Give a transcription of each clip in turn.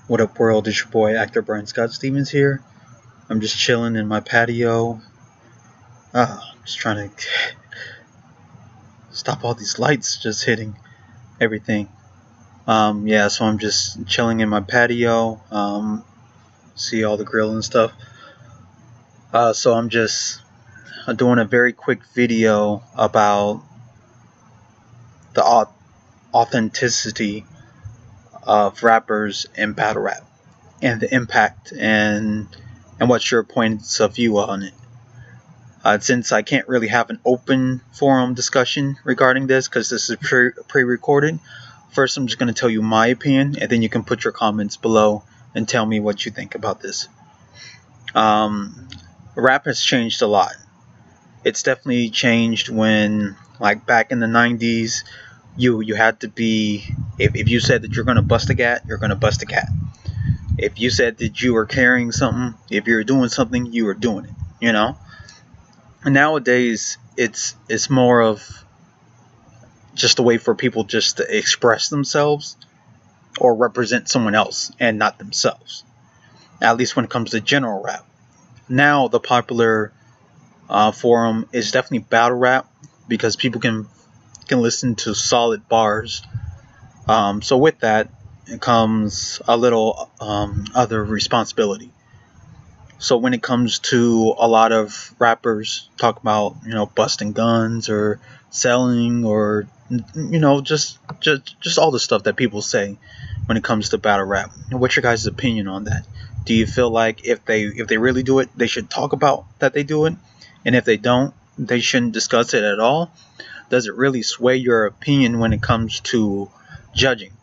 What up, world? It's your boy, actor Brian Scott Stevens here. I'm just chilling in my patio. Just trying to stop all these lights just hitting everything. So I'm just chilling in my patio. See all the grill and stuff. So I'm just doing a very quick video about the authenticity of rappers and battle rap, and the impact and what's your points of view on it. Since I can't really have an open forum discussion regarding this because this is pre-recorded, first I'm just going to tell you my opinion, and then you can put your comments below and tell me what you think about this. Rap has changed a lot. It's definitely changed when, like back in the 90s, you had to be, if you said that you're going to bust a cat, you're going to bust a cat. If you said that you were carrying something, if you're doing something, you were doing it, you know? And nowadays, it's more of just a way for people just to express themselves or represent someone else and not themselves. At least when it comes to general rap. Now, the popular forum is definitely battle rap because people can listen to solid bars. So with that, it comes a little other responsibility. So when it comes to a lot of rappers talk about, busting guns or selling or, just all the stuff that people say when it comes to battle rap. What's your guys' opinion on that? Do you feel like if they really do it, they should talk about that they do it? And if they don't, they shouldn't discuss it at all? Does it really sway your opinion when it comes to judging?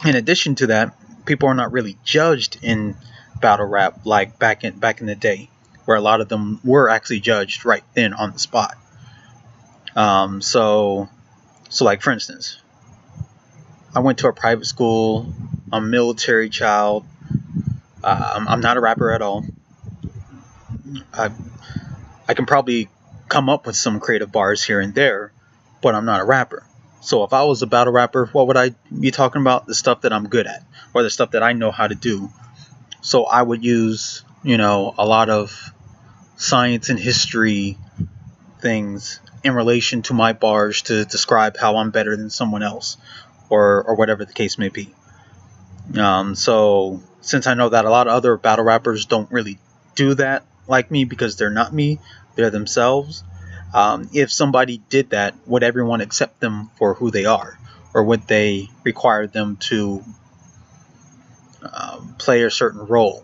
In addition to that, people are not really judged in battle rap like back in the day, where a lot of them were actually judged right then on the spot. So like for instance, I went to a private school. I'm a military child. I'm not a rapper at all. I can probably come up with some creative bars here and there, but I'm not a rapper. So if I was a battle rapper, what would I be talking about? The stuff that I'm good at, or the stuff that I know how to do. So I would use, a lot of science and history things in relation to my bars to describe how I'm better than someone else, or whatever the case may be. So since I know that a lot of other battle rappers don't really do that like me because they're not me, they're themselves. If somebody did that, would everyone accept them for who they are? Or would they require them to play a certain role?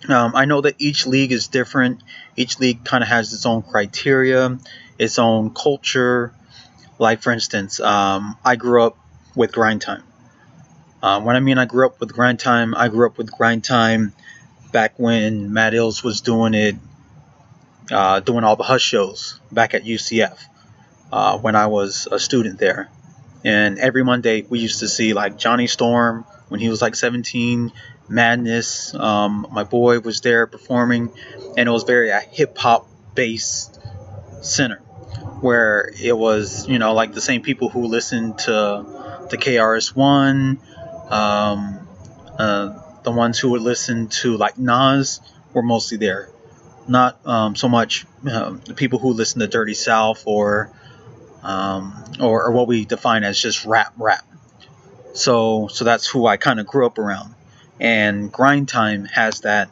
I know that each league is different. Each league kind of has its own criteria, its own culture. Like, for instance, I grew up with Grind Time. When I mean I grew up with Grind Time, I grew up with Grind Time back when Matt Ills was doing it, doing all the Hush shows back at UCF when I was a student there. And every Monday we used to see like Johnny Storm when he was like 17, Madness. My boy was there performing, and it was very a hip hop based center where it was, like the same people who listened to KRS-One, the ones who would listen to like Nas were mostly there. Not so much the people who listen to Dirty South or what we define as just rap. So that's who I kind of grew up around. And Grind Time has that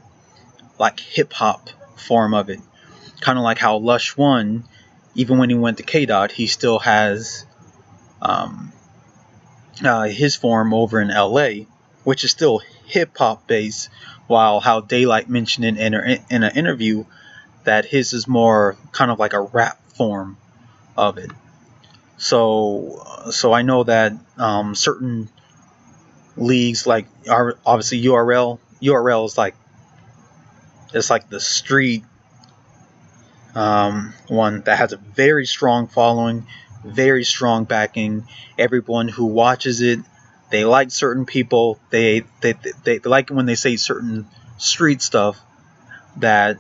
like hip hop form of it, kind of like how Lush One, even when he went to K Dot, he still has his form over in LA, which is still hip hop based. While how Daylight mentioned in an interview that his is more kind of like a rap form of it. So I know that certain leagues like obviously URL is like, it's like the street one that has a very strong following, very strong backing. Everyone who watches it, they like certain people. They like when they say certain street stuff that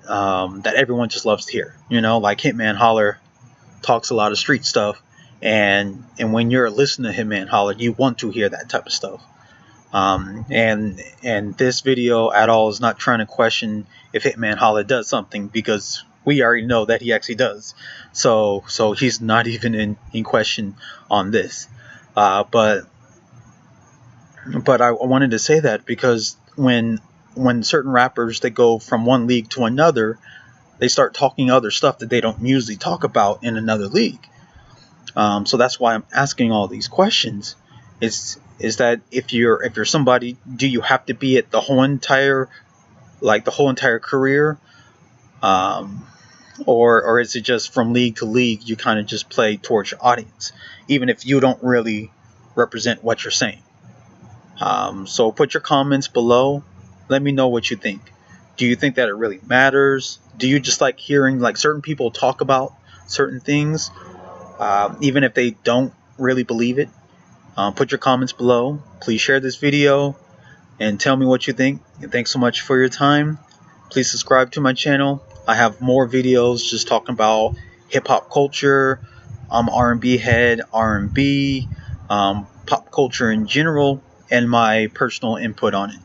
everyone just loves to hear. Like Hitman Holler talks a lot of street stuff, and when you're listening to Hitman Holler, you want to hear that type of stuff. And this video at all is not trying to question if Hitman Holla does something, because we already know that he actually does. So he's not even in question on this. But I wanted to say that because when certain rappers, they go from one league to another, they start talking other stuff that they don't usually talk about in another league. So that's why I'm asking all these questions. Is that if you're somebody, do you have to be at the whole entire career, or is it just from league to league you kind of just play towards your audience, even if you don't really represent what you're saying? So put your comments below. Let me know what you think. Do you think that it really matters? Do you just like hearing like certain people talk about certain things, even if they don't really believe it? Put your comments below. Please share this video and tell me what you think. And thanks so much for your time. Please subscribe to my channel. I have more videos just talking about hip-hop culture. I'm R&B head, R&B, pop culture in general, and my personal input on it.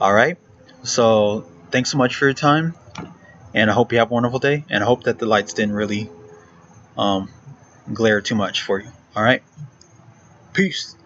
Alright? So thanks so much for your time, and I hope you have a wonderful day, and I hope that the lights didn't really glare too much for you. Alright? Peace.